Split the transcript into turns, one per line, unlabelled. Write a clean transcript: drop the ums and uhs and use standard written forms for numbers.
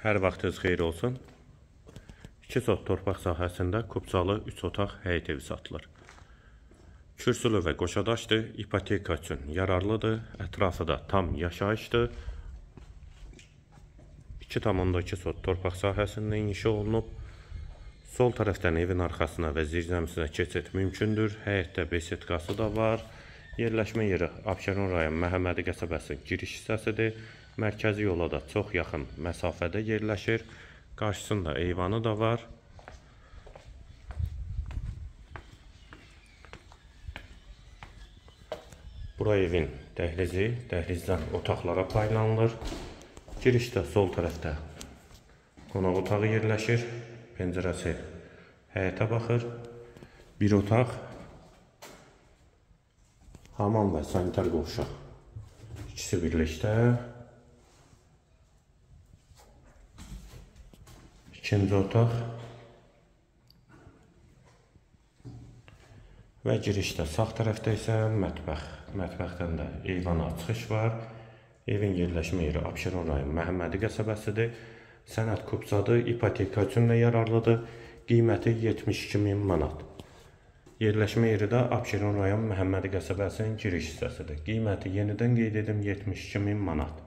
Hər vaxtınız xeyir olsun. 2 sot torpaq sahəsində Kubcalı 3 otaq həyət evi satılır. Kürsülü və qoşadaşdır, ipoteka üçün yararlıdır, ətrafı da tam yaşayışdır. 2,2 sot torpaq sahəsində inşa olunub. Sol tərəfdən evin arxasına və zirzəmisinə keçid mümkündür. Həyətdə besetkası da var. Yerləşmə yeri Abşeron rayon Məhəmmədi qəsəbəsinin giriş hissəsidir. Mərkəzi yola da çox yaxın məsafədə yerləşir. Qarşısında eyvanı da var. Bura evin dəhlizi, dəhlizdən otaqlara paylanılır. Girişdə sol tərəfdə qonaq otağı yerləşir. Pəncərəsi həyətə baxır. Bir otaq, hamam və sanitar qovşaq ikisi birlikdə. İkinci otaq və girişdə sağ tərəfdə isə mətbəx. Mətbəxdən də eyvana çıxış var. Evin yerləşmə yeri Abşeron rayon Məhəmmədi qəsəbəsidir. Sənəd Kubcadır, ipoteka üçün də yararlıdır. Qiyməti 72.000 manat. Yerləşmə yeri də Abşeron rayon Məhəmmədi qəsəbəsinin giriş hissəsidir. Qiyməti yenidən qeyd edim 72.000 manat.